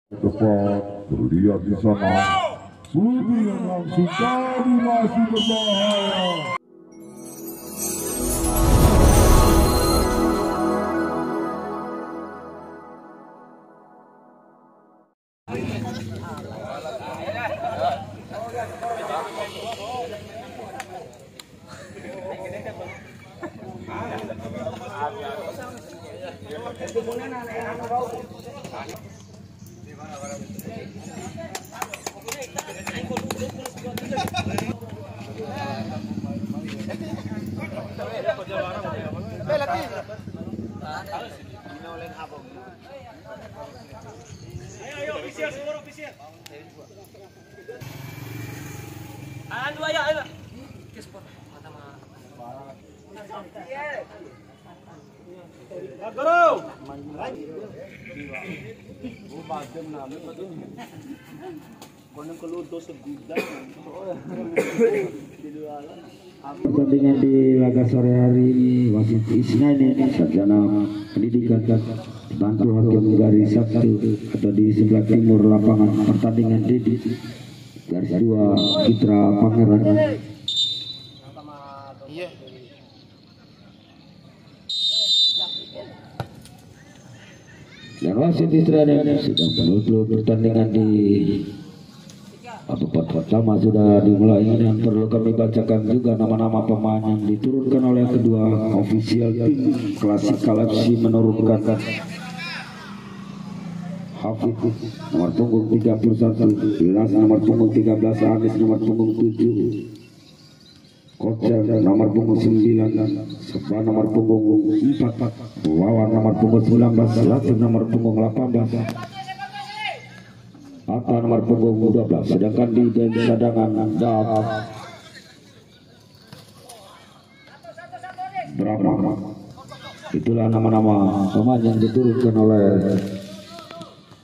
Tepat terlihat di sana. Subi yang langsung tadi masih berbahaya. Pertandingan di laga sore hari ini wasit Isnaini sarjana pendidikan bantu hakim garis satu atau di sebelah timur lapangan pertandingan Dedi garis 2 Citra Pangeran. Dan wasit Isnaini sudah menutup pertandingan di babak pertama sudah dimulai dan perlu kami bacakan juga nama-nama pemain yang diturunkan oleh kedua ofisial tim Klasikal FC menurunkan Hafid nomor punggung 31, Bilas nomor punggung 13, Anis nomor punggung 7, Kocer nomor punggung 9, Sepa nomor punggung 4, Wawan nomor punggung 19, Latif nomor punggung 18, Atta nomor punggung 12, sedangkan di bench cadangan Brahma. Itulah nama-nama pemain yang diturunkan oleh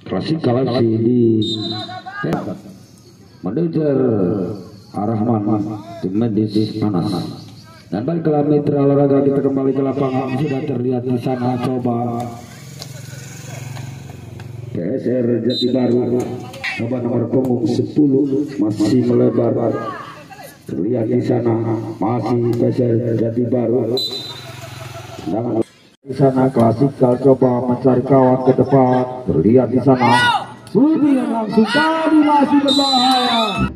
Klasikal FC di manajer Arahman tim medis panas. Dan baiklah mitra olahraga, kita kembali ke lapangan. Sudah terlihat di sana coba PSR Jati Baru coba nomor punggung 10 masih melebar, terlihat di sana masih PSR Jati Baru. Di sana Klasikal coba mencari kawan ke depan, terlihat di sana Subi yang langsung tadi masih berbahaya.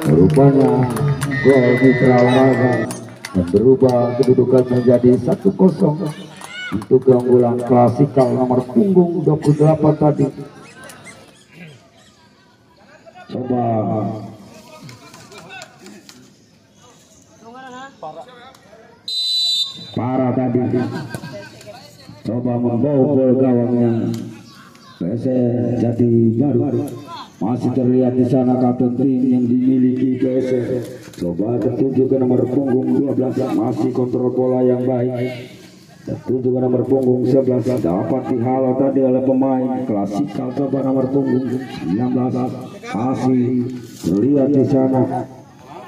Rupanya gol Mitra Olahraga dan berubah kedudukan menjadi 1-0 untuk keunggulan Klasikal nomor punggung 28 tadi. Coba parah tadi coba membobol gawangnya PSR Jati Baru. Masih terlihat di sana kapten tim yang dimiliki PSR. Coba tertuju ke nomor punggung 12, masih kontrol bola yang baik. Tertuju ke nomor punggung 11, dapat dihalau tadi oleh pemain Klasikal. Coba nomor punggung 19, masih terlihat di sana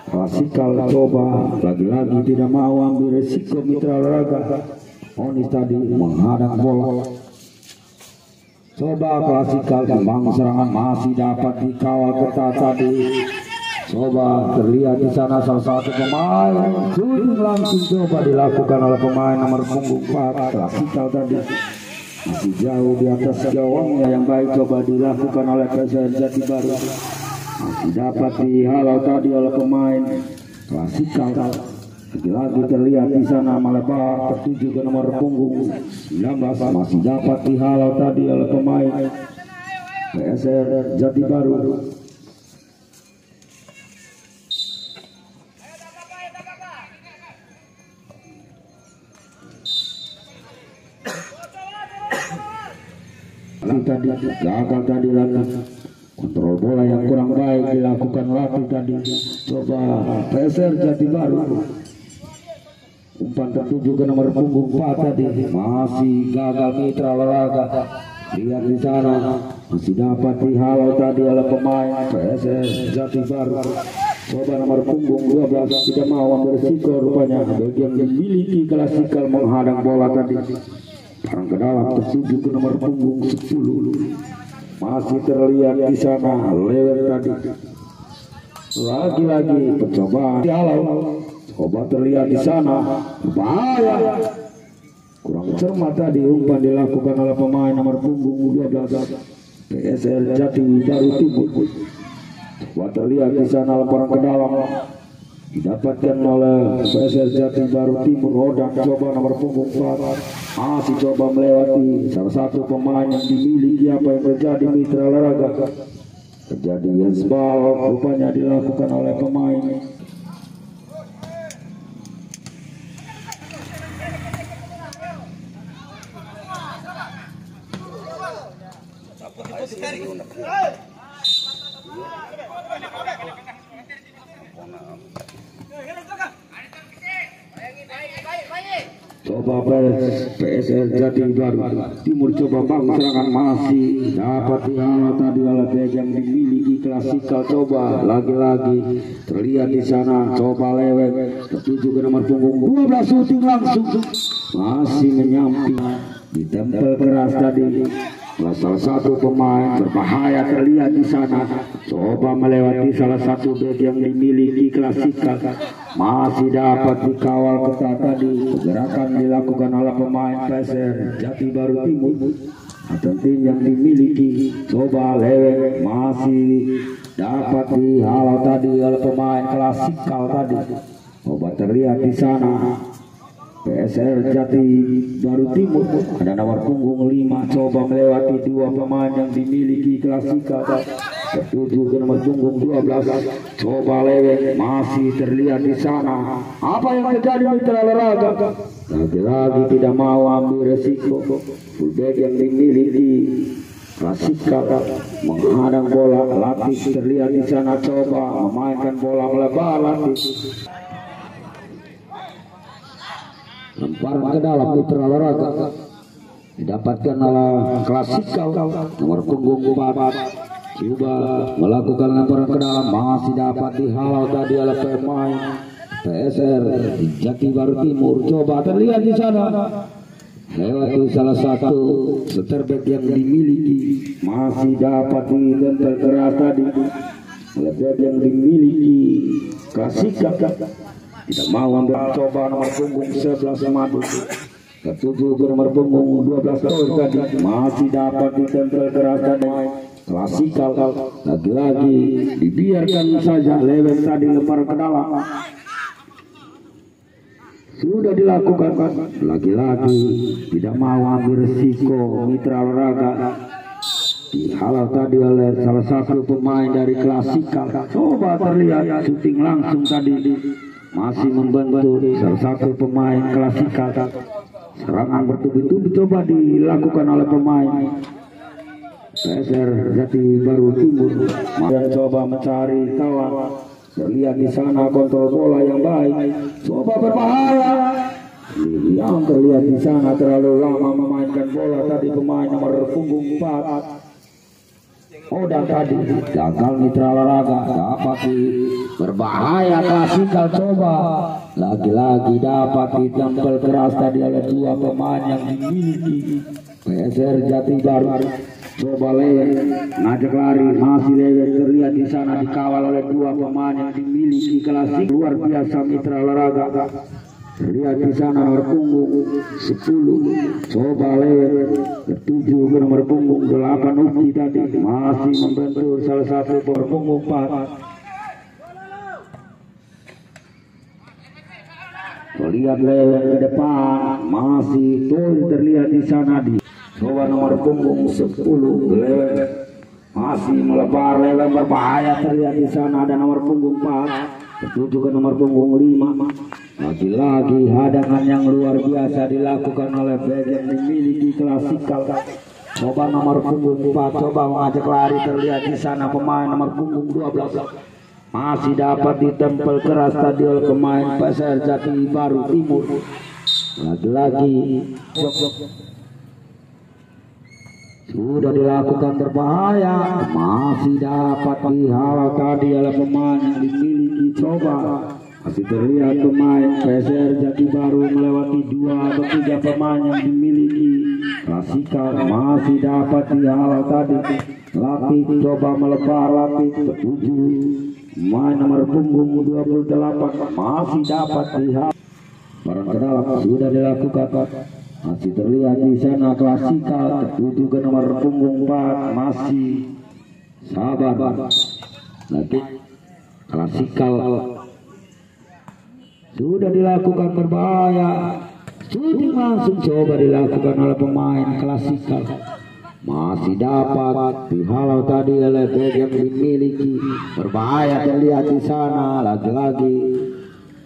Klasikal. Coba lagi-lagi tidak mau ambil resiko Mitra Olahraga. Onis tadi menghadang bola. Coba Klasikal kembang serangan masih dapat dikawal ketat tadi. Coba terlihat di sana salah satu pemain shooting langsung coba dilakukan oleh pemain nomor punggung 4 Klasikal tadi. Masih jauh di atas gawangnya yang baik, coba dilakukan oleh PSR Jati Baru. Masih dapat dihalau tadi oleh pemain Klasikal. Lagi-lagi terlihat di sana melebar tertuju ke nomor punggung 19, masih dapat dihalau tadi oleh pemain PSR Jati Baru. Tadi gagal tadi lagi kontrol bola yang kurang baik dilakukan Latif tadi. Coba PSR Jati Baru umpan umpan tertuju ke nomor punggung 4 tadi, masih gagal Mitra Olahraga. Lihat di sana, masih dapat dihalau tadi oleh pemain PSS Jati Baru. Coba nomor punggung 12 tidak mau ambil risiko rupanya, bagian memiliki klasikal menghadang bola tadi. Parang ke dalam tertuju ke nomor punggung 10. Masih terlihat di sana lewat tadi. Lagi-lagi percobaan dihalau. Coba terlihat di sana, bahaya. Kurang cermat tadi umpan dilakukan oleh pemain nomor punggung 12 PSL Jati Baru Timur. Coba terlihat di sana lemparan ke dalam didapatkan oleh PSL Jati Baru Timur. Rodang coba nomor punggung 4 masih coba melewati salah satu pemain yang dimiliki. Apa yang terjadi Mitra Olahraga? Kejadian sebal rupanya dilakukan oleh pemain coba PSL Jati Baru Timur coba bang serangan masih dapat dihalau tadi oleh yang dimiliki klasikal. Coba lagi-lagi terlihat di sana, coba lewat tertuju ke nomor punggung 12, syuting langsung masih menyamping ditempel keras tadi. Salah satu pemain berbahaya terlihat di sana, coba melewati salah satu bek yang dimiliki klasikal, masih dapat dikawal ketat tadi. Gerakan dilakukan oleh pemain PSR Jati Baru Timur atau tim yang dimiliki. Coba lewat masih dapat dihalau tadi oleh pemain klasikal tadi. Coba terlihat di sana PSR Jati Baru Timur ada nomor punggung 5, coba melewati dua pemain yang dimiliki klasikal. Tertuju ke nomor punggung 12, coba lewat masih terlihat di sana. Apa yang terjadi Mitra Olahraga? Lagi-lagi tidak mau ambil resiko. Fullback yang dimiliki klasikal menghadang bola. Latih terlihat di sana, coba memainkan bola melebar Latih. Lemparan ke dalam Mitra Olahraga didapatkan oleh klasikal nomor punggung 4. Coba melakukan lemparan ke dalam, masih dapat dihalau tadi oleh pemain PSR Jati Baru Timur. Coba terlihat di sana lewati salah satu seterbek yang dimiliki, masih dapat ditempel keras tadi oleh bek yang dimiliki klasikal. Tidak mau ambil, coba nomor punggung 11 Madu tertuju ke nomor punggung 12 tadi, masih dapat ditempel keras tadi klasikal. Lagi-lagi dibiarkan saja lewat tadi, lempar ke dalam sudah dilakukan. Lagi-lagi tidak mau ambil risiko Mitra Olahraga, dihalau tadi oleh salah satu pemain dari klasikal. Coba terlihat syuting langsung tadi, masih membantu salah satu pemain klasikal. Serangan bertubi-tubi coba dilakukan oleh pemain PSR Jati Baru Timur. Dan coba mencari kawan. Terlihat di sana kontrol bola yang baik. Coba berbahaya. Yang terlihat di sana terlalu lama memainkan bola tadi pemain nomor punggung 4. Dan tadi gagal Mitra Olahraga, dapat berbahaya klasikal. Coba lagi-lagi dapat ditempel keras tadi oleh dua pemain yang dimiliki PSR Jati Baru. Coba lewat ngajak lari, masih lewat terlihat di sana dikawal oleh dua pemain yang dimiliki klasik. Luar biasa Mitra Olahraga. Terlihat di sana nomor punggung 10, coba lewat tertuju ke nomor punggung 8 Uki tadi, masih membantu salah satu nomor punggung 4. Terlihat lewat ke depan, masih terlihat di sana di coba nomor punggung 10 lewat, masih melebar lewat berbahaya. Terlihat di sana ada nomor punggung 4 tertuju ke nomor punggung 5. Lagi-lagi hadangan yang luar biasa dilakukan oleh bek yang memiliki klasikal. Coba nomor punggung 4 coba mengajak lari, terlihat di sana pemain nomor punggung 12 masih dapat ditempel keras tadi oleh pemain PSR Jati Baru Timur. Lagi-lagi sudah dilakukan berbahaya, masih dapat dihalau tadi oleh pemain yang dimiliki coba. Masih terlihat pemain PSR Jati Baru melewati 2 atau 3 pemain yang dimiliki Klasikal, masih dapat dihalau tadi. Latih coba melebar, latih tertuju main nomor punggung 28 masih dapat dihalau. Barang ke dalam sudah dilakukan, masih terlihat di sana Klasikal tertuju ke nomor punggung 4 masih sabar. Latih Klasikal sudah dilakukan berbahaya. Shooting langsung coba dilakukan oleh pemain Klasikal, masih dapat dihalau tadi oleh back yang dimiliki. Berbahaya terlihat di sana. Lagi-lagi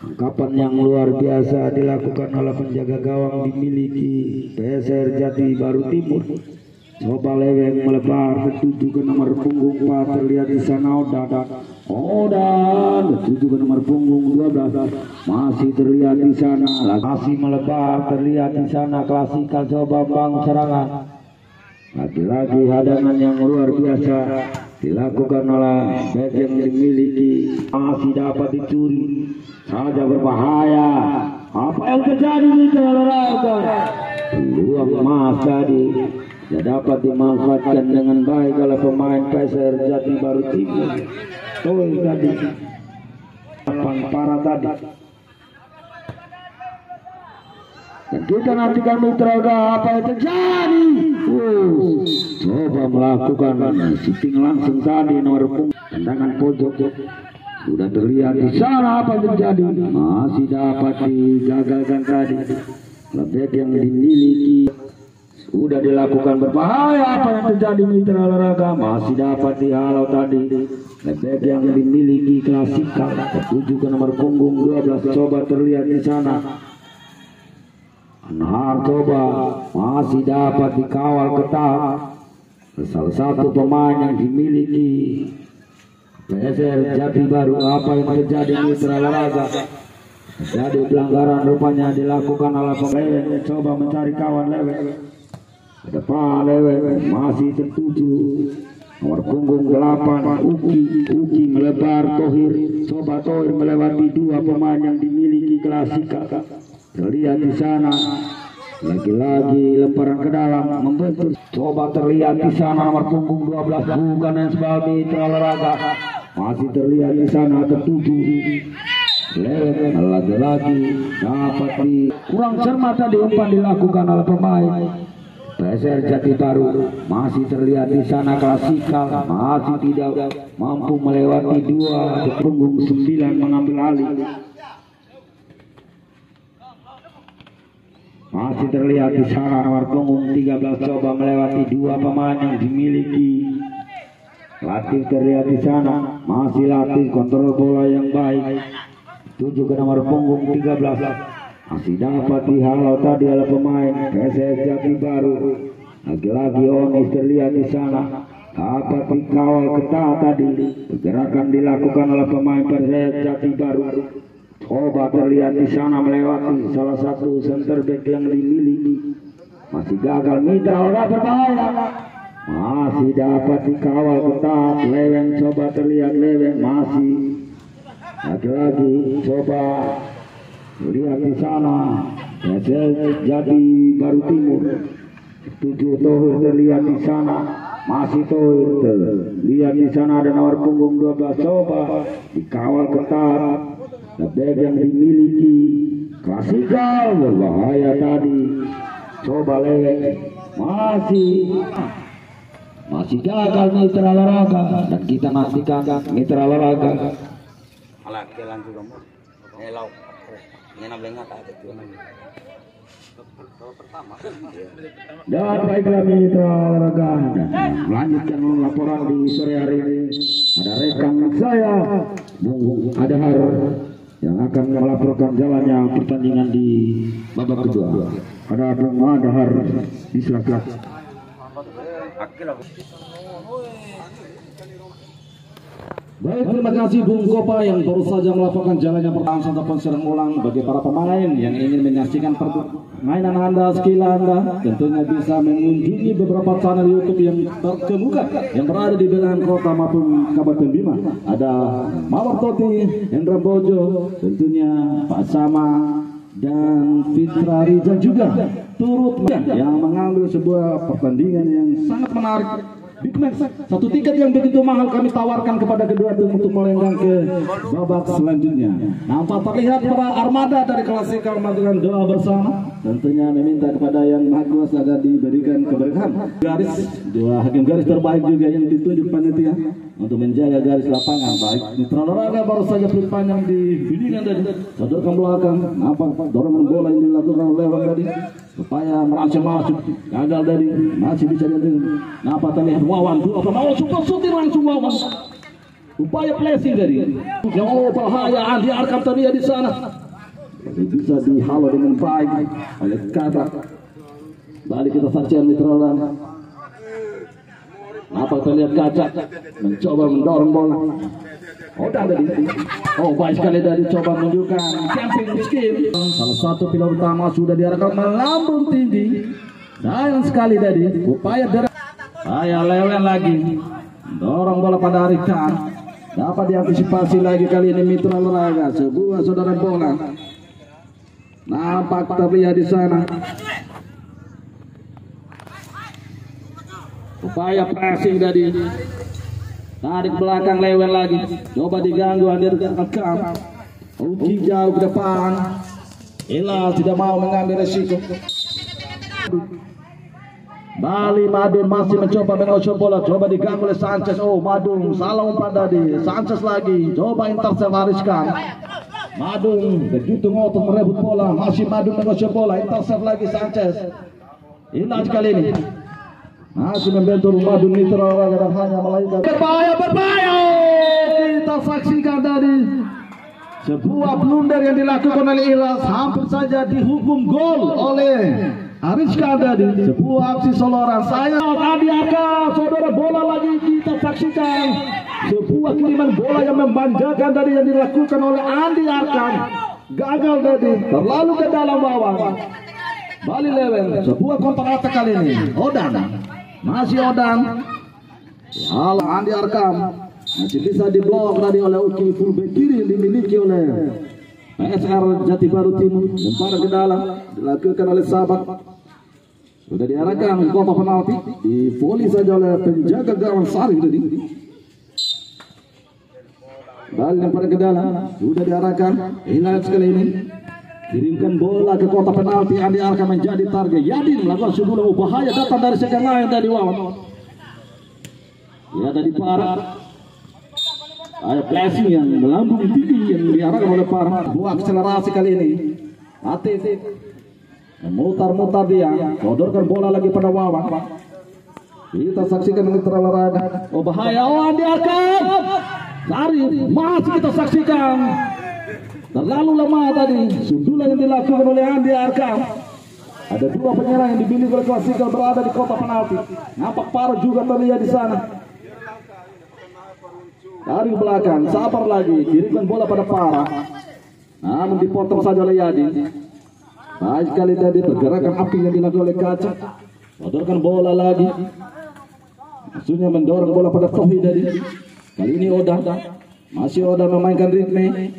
angkapan yang luar biasa dilakukan oleh penjaga gawang dimiliki PSR Jati Baru Timur. Coba leweng melebar tertuju ke nomor punggung 4, terlihat di sana Odan tertuju ke nomor punggung 12 masih terlihat di sana. Masih melebar terlihat di sana Klasikal coba bang serangan. Lagi-lagi hadangan yang luar biasa dilakukan oleh back yang dimiliki, masih dapat dicuri saja. Berbahaya. Apa yang terjadi di olahraga? Peluang emas tadi tidak dapat dimanfaatkan dengan baik oleh pemain PSR Jati Baru Timur. Toil tadi, parah tadi. Dan kita nantikan mitra apa yang terjadi. Coba melakukan shooting langsung tadi nomor punggung, tendangan pojok. Sudah terlihat di sana apa yang terjadi. Masih dapat digagalkan tadi. Lebih yang dimiliki sudah dilakukan berbahaya. Apa yang terjadi mitra olahraga? Masih dapat dihalau tadi. Lebih yang dimiliki Klasikal tertuju ke nomor punggung 12. Coba terlihat di sana. Anhar coba masih dapat dikawal ketat. Salah satu pemain yang dimiliki PSR Jati Baru. Apa yang terjadi mitra olahraga? Jadi pelanggaran rupanya dilakukan oleh pemain. Coba mencari kawan leweng. Ke depan leweng masih tertuju nomor punggung 8 Uki melebar Tohir. Coba Tohir melewati 2 pemain yang dimiliki Klasikal. Terlihat di sana. Lagi-lagi lemparan ke dalam membentur. Coba terlihat di sana nomor punggung 12 bukan yang sebagai mitra olahraga. Masih terlihat di sana tertuju. Lagi-lagi dapat di kurang cermat tadi umpan dilakukan oleh pemain PSR Jati Baru. Masih terlihat di sana Klasikal masih tidak mampu melewati 2 punggung 9 mengambil alih. Masih terlihat di sana nomor punggung 13 coba melewati 2 pemain yang dimiliki Latih. Terlihat di sana masih Latih kontrol bola yang baik. Tuju ke nomor punggung 13 masih dapat dihalau tadi oleh pemain PSS Jati Baru. Lagi-lagi Onis terlihat di sana dapat dikawal ketat tadi. Pergerakan dilakukan oleh pemain PSS Jati Baru. Coba terlihat di sana melewati salah satu center back yang dimiliki. Masih gagal mitra oleh berbahaya. Masih dapat dikawal ketat. Leweng coba terlihat leweng masih. Lagi-lagi coba lihat di sana PSS Jati Baru Timur. 7 Tohir terlihat di sana. Masih Tohir terlihat di sana ada nomor punggung 12 coba dikawal ketat. Lebih yang dimiliki Klasikal berbahaya tadi. Coba leweng masih gagal mitra olahraga dan kita nantikan mitra olahraga. Dan baiklah mitra olahraga, melanjutkan laporan di sore hari ini ada rekan saya Bung Adhar yang akan melaporkan jalannya pertandingan di babak kedua. Ada Bung Adhar di silakan. Baik, terima kasih Bung Kopa yang baru saja melaporkan jalannya pertandingan ataupun sedang ulang bagi para pemain yang ingin menyaksikan permainan Anda, skill Anda, tentunya bisa mengunjungi beberapa channel YouTube yang terkemuka yang berada di belahan kota maupun Kabupaten Bima. Ada Mawar Toti, Hendra Bojo, tentunya Pak Sama dan Fitra Rizal juga turut yang mengambil sebuah pertandingan yang sangat menarik. Big Max, satu tiket yang begitu mahal kami tawarkan kepada kedua tim untuk melenggang ke babak selanjutnya. Nampak terlihat para armada dari Klasikal melakukan doa bersama, tentunya meminta kepada yang Maha Kuasa agar diberikan keberkahan. Garis dua hakim garis terbaik juga yang ditunjuk panitia untuk menjaga garis lapangan. Baik, mitra olahraga baru saja peluit panjang di bimbingan tadi, sodorkan belakang, nampak dorongan bola yang dilakukan lewat tadi supaya merangsang masuk, gagal dari masih bisa dilakukan. Nampak terlihat Wawan dua pemain super shooting langsung Wawan, upaya placing dari bahaya Andi Arkam tadi di sana bisa dihalau dengan baik oleh Kadra. Balik kita saksikan mitra olahraga. Nampak terlihat Kaca mencoba mendorong bola. Baik sekali dari coba menunjukkan camping scheme. Salah satu pilar utama sudah diarahkan melambung tinggi. Sayang sekali tadi upaya dari Lewen lagi dorong bola pada Arika, dapat diantisipasi lagi kali ini mitra olahraga. Sebuah saudara bola nampak terlihat di sana. Upaya passing tadi, tarik belakang Lewen lagi, coba diganggu Andir Akam. Uki jauh ke depan, Hilal tidak mau mengambil resiko. Bali Madun masih mencoba mengosok bola, coba diganggu oleh Sanchez. Madun salah umpan tadi, Sanchez lagi coba intercept Hariskan. Madun begitu ngotot merebut bola, masih Madun mengosok bola, intercept lagi Sanchez. Hilal kali ini masih membentur Madun mitra olahraga dan hanya melahirkan berbahaya. Kita saksikan tadi sebuah blunder yang dilakukan oleh Hilal, hampir saja dihukum gol oleh Ariska tadi. Sebuah aksi soloran saya Andi Aka, saudara bola lagi kita saksikan sebuah kiriman bola yang membanjakan tadi yang dilakukan oleh Andi Aka, gagal tadi, terlalu ke dalam bawah. Bali Lewen, sebuah counter attack kali ini. Masih Odan. Hal Andi Arkam masih bisa diblok tadi oleh Uki. Fullback kiri dimiliki oleh PSR Jati Baru Timur. Lemparan ke dalam dilakukan oleh sahabat. Sudah diarahkan ke kotak penalti. Di volley saja oleh penjaga gawang Sari tadi. Balik lemparan ke dalam. Sudah diarahkan. Hilal sekali ini. Kirimkan bola ke kotak penalti. Andi Arkam menjadi target. Yadin melakukan sebuah bahaya datang dari sekian lain dari Wawan. Ya tadi Parah. Ada flashing yang melambung tinggi yang diarahkan oleh Parah. Buat akselerasi kali ini. Atif. Mutar-mutar dia. Sodorkan bola lagi pada Wawan. Kita saksikan mitra olahraga. Bahaya. Andi Arkam. Sari masih kita saksikan. Terlalu lemah tadi sundulan yang dilakukan oleh Andi Arkam. Ada dua penyerang yang dimiliki oleh Klasikal berada di kotak penalti. Nampak Parah juga terlihat di sana. Dari belakang, sabar lagi, kirimkan bola pada Parah. Namun dipotong saja oleh Yadin. Baik sekali tadi pergerakan api yang dilakukan oleh Kaca. Sodorkan bola lagi. Maksudnya mendorong bola pada Tohi tadi. Kali ini Odan. Masih Odan memainkan ritme.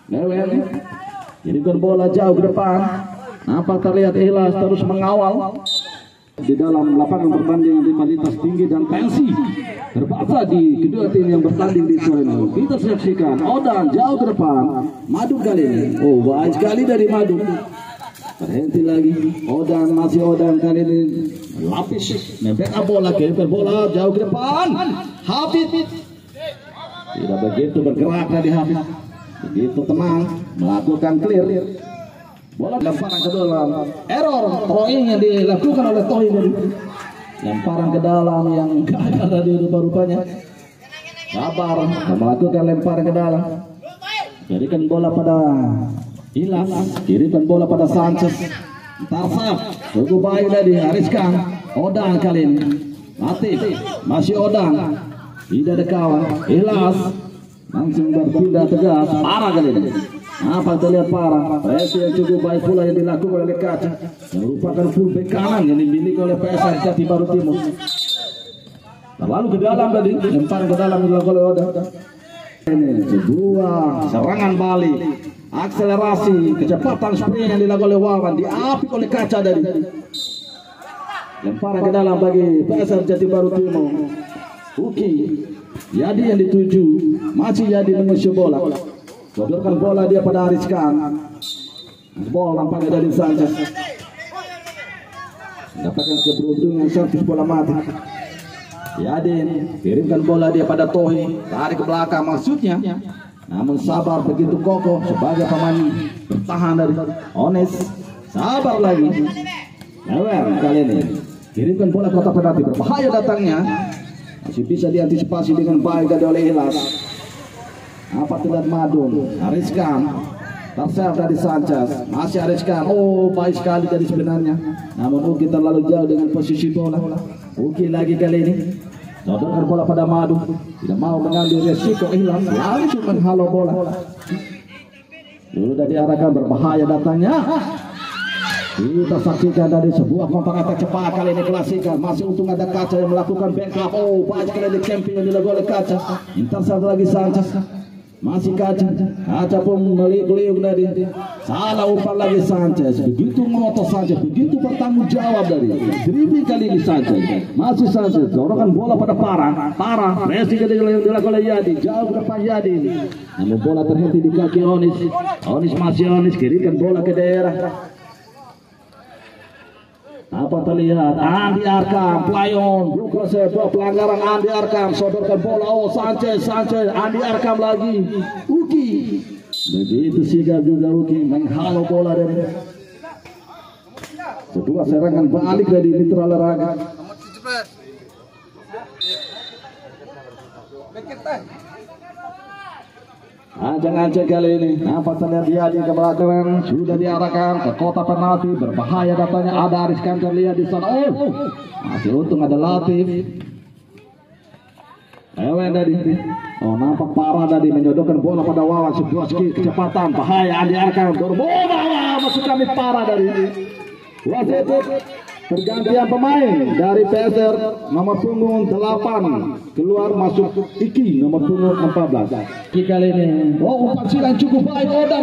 Lewen kirimkan bola jauh ke depan. Nampak terlihat Ilas terus mengawal di dalam lapangan pertandingan rivalitas tinggi dan tensi terpaksa di kedua tim yang bertanding di sore ini. Kita saksikan Odan jauh ke depan. Madu kali ini. Baik sekali dari Madu. Terhenti lagi. Odan masih Odan kali ini lapis membackup bola, kirimkan bola jauh ke depan. Habib tidak begitu bergerak tadi Habib. Begitu tenang melakukan clear. Bola lemparan ke dalam. Error throwing yang dilakukan oleh Tohi. Lemparan ke dalam yang gagal tadi rupa-rupanya. Sabar melakukan lemparan ke dalam. Berikan bola pada Ilas. Kirimkan bola pada Sanchez. Tarsaf cukup baik tadi. Hariskan. Odan kali ini. Latif masih Odan. Tidak ada kawan. Ilas langsung bertindak tegas. Parah kali ini. Apa terlihat parah? Presi yang cukup baik pula yang dilakukan oleh Kaca, yang merupakan fullback kanan yang dimiliki oleh PSR Jati Baru Timur. Lalu ke dalam tadi, lempar ke dalam dilakukan oleh Oda. Ini sebuah serangan balik, akselerasi, kecepatan sprint yang dilakukan oleh Wawan, diapit oleh Kaca tadi. Lempar ke dalam bagi PSR Jati Baru Timur. Uki Yadi yang dituju, masih Yadi mengusir bola. Sodorkan bola dia pada Ariskan. Bola nampaknya dari Sanchez. Dapatkan keberuntungan servis bola mati. Yadin kirimkan bola dia pada Tohi, tarik ke belakang maksudnya. Namun sabar begitu kokoh sebagai pemain bertahan dari Ones. Sabar lagi. Lewat kali ini. Kirimkan bola ke kotak penalti, berbahaya datangnya. Masih bisa diantisipasi dengan baik dari oleh Ilas. Apa terlihat Madun, Ariskan, terserah dari Sanchez, masih Ariskan. Oh, baik sekali tadi sebenarnya. Namun Uki terlalu jauh dengan posisi bola. Uki lagi kali ini, sodorkan bola pada Madu, tidak mau mengambil resiko hilang, langsung menghalau bola. Sudah diarahkan, berbahaya datangnya. Kita saksikan dari sebuah kontra atak cepat kali ini klasika. Masih untung ada Kaca yang melakukan backup. Oh, banyak kali di camping yang dilakukan oleh Kaca. Intercept lagi Sanchez. Masih Kaca pun meliuk-liuk tadi. Salah umpan lagi Sanchez. Begitu ngotot Sanchez, begitu bertanggung jawab dari dribbling kali ini Sanchez. Masih Sanchez, dorongan bola pada Parah. Messi yang dilakukan oleh Yadi, jauh ke depan Yadi. Namun bola terhenti di kaki Onis. Onis kirimkan bola ke daerah. Apa terlihat? Andi Arkam, Playon, sebuah pelanggaran Andi Arkam, sodorkan bola. Oh, Sanchez, Andi Arkam lagi. Uki, begitu sigap juga Uki menghalau bola dari sebuah serangan balik dari Mitra Olahraga. Ajang-ajang kali ini nampak terlihat dia di belakang, sudah diarahkan ke kotak penalti, berbahaya datanya. Ada Ariskan terlihat di sana. Oh, masih untung ada Latif. Ewen tadi. Oh, nampak Parah tadi menyodorkan bola pada Wawan, sebuah skill kecepatan, bahaya. Andi Arkam bola masuk kami Parah dari wasit. Pergantian pemain dari PSR nomor punggung 8 keluar masuk Iki nomor punggung 14. Kali ini umpan silang cukup baik. Odang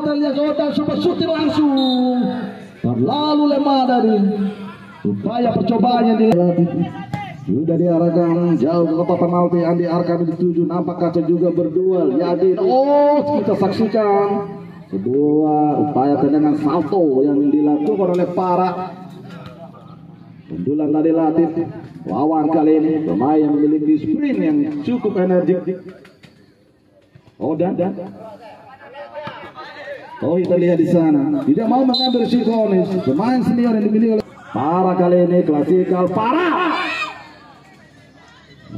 terlihat Odang sampai syuting langsung. Terlalu lemah dari upaya percobaan yang dilakukan. Sudah diarahkan jauh ke kotak penalti. Andi Arkam dituju, nampak Kaca juga berduel. Yadin, kita saksikan sebuah upaya tendangan salto yang dilakukan oleh Parah. Sundulan dari Latif. Wawan kali ini pemain yang memiliki sprint yang cukup energik. Oda. Oh, kita lihat di sana. Tidak mau mengambil risiko Onis. Pemain senior yang dimiliki oleh Parah kali ini klasikal Parah.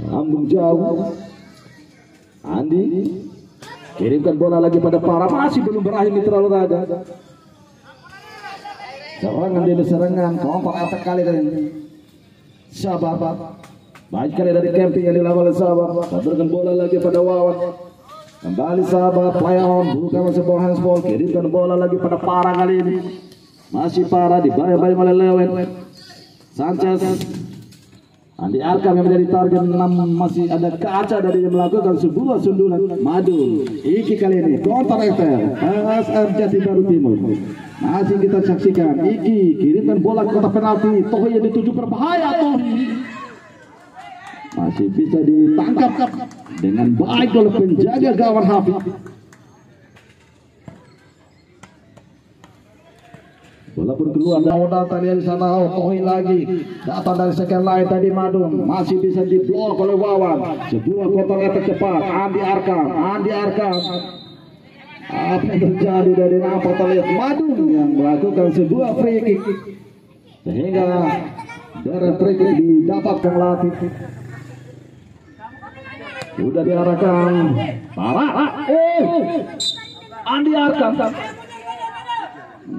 Lambung jauh. Andi kirimkan bola lagi pada Parah. Masih belum berakhir Mitra Olahraga. Serangan demi serangan, kompak atak kali ini. Sabar, baik kali dari camping yang dilakukan oleh Sabar. Sodorkan bola lagi pada Wawan. Kembali Sabar, Playon, bukan sebuah handball. Kirimkan bola lagi pada Parah kali ini. Masih Parah, dibayang-bayang oleh Lewen. Sanchez. Andi Arkam yang menjadi target 6. Masih ada Kaca dari yang melakukan sebuah sundulan. Madu, Iki kali ini kontra FR PSR Jati Baru Timur. Masih kita saksikan Iki kirimkan bola ke kotak penalti. Tohi yang dituju, berbahaya. Tohi masih bisa ditangkap dengan baik oleh penjaga gawang Hafid. Walaupun keluar Dauda tadi di sana. Tohi lagi datang dari sekian lain tadi. Madun masih bisa diblok oleh Wawan. Sebuah kotak atak cepat. Andi Arkam. Apa yang terjadi dari nampak terlihat Madun yang melakukan sebuah free kick sehingga dari free kick didapatkan Latif. Sudah diarahkan Parah. Andi Arkam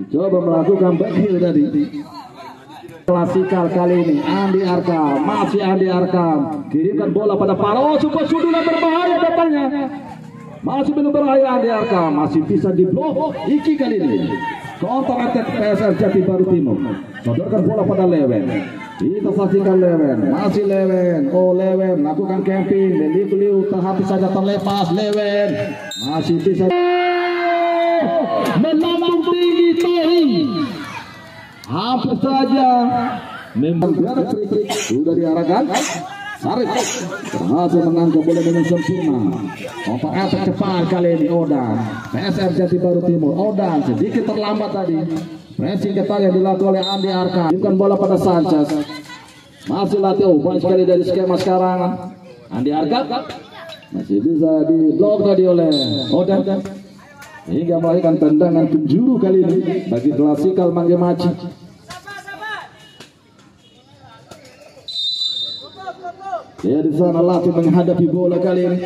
coba melakukan backheel tadi. Klasikal kali ini Andi Arkam, masih Andi Arkam, kirimkan bola pada Paro, super sudulan berbahaya datangnya, masih belum berbahaya Andi Arkam, masih bisa diblok. Iki kali ini counter attack PSR Jati Baru Timur, sodorkan bola pada Lewen, kita saksikan Lewen, masih Lewen, oh Lewen lakukan camping, beliau tapi saja terlepas Lewen, masih bisa melambung tinggi Tohi. Hampir saja memang sudah diarahkan. Sarip berhasil menangkap bola dengan sempurna. Oper attack cepat kali ini Odan. PSR Jati Baru Timur. Odan sedikit terlambat tadi. Pressing ketat yang dilakukan oleh Andi Arkam. Kirimkan bola pada Sanchez. Masih latih banyak sekali dari skema sekarang. Andi Arkam masih bisa diblok tadi oleh Odan. Hingga melahirkan tendangan penjuru kali ini bagi Klasikal Mangge Maci. Dia di sana latih menghadapi bola kali ini.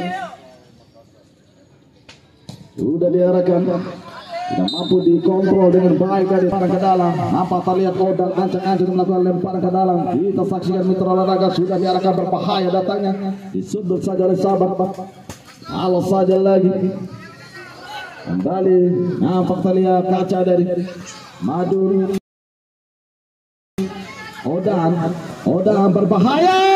Sudah diarahkan, tidak mampu dikontrol dengan baik dari lemparan ke dalam. Nampak terlihat Odan ancang-ancang melakukan lemparan ke dalam. Kita saksikan mitra olahraga sudah diarahkan berbahaya datangnya. Disudut saja oleh sahabat. Kalau saja lagi. Kembali nampak terlihat kaca dari Madu. Odan berbahaya.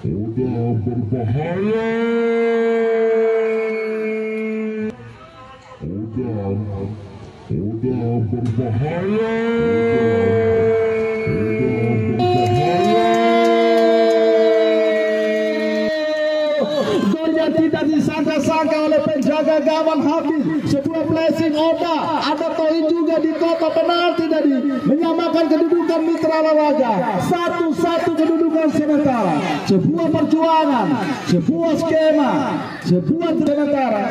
Odan berbahaya. Odan berbahaya. Golnya tidak disangka-sangka oleh penjaga gawang Habib. Sebuah blessing Oda. Ada Tohi juga di kotak penalti tadi, menyamakan kedudukan mitra olahraga. 1-1 kedudukan sementara. Sebuah perjuangan, sebuah skema, sebuah sementara.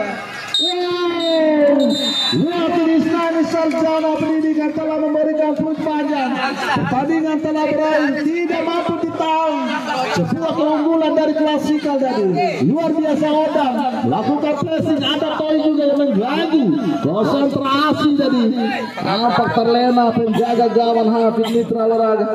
Waktu Istana Sarjana Pendidikan telah memberikan perut panjang. Pertandingan telah berakhir, tidak mampu ditahan. Sebuah keunggulan dari Klasikal tadi. Luar biasa Odan lakukan pressing, ada Tohi juga yang mengganggu konsentrasi tadi. Nampak terlena penjaga gawang Hafid mitra olahraga.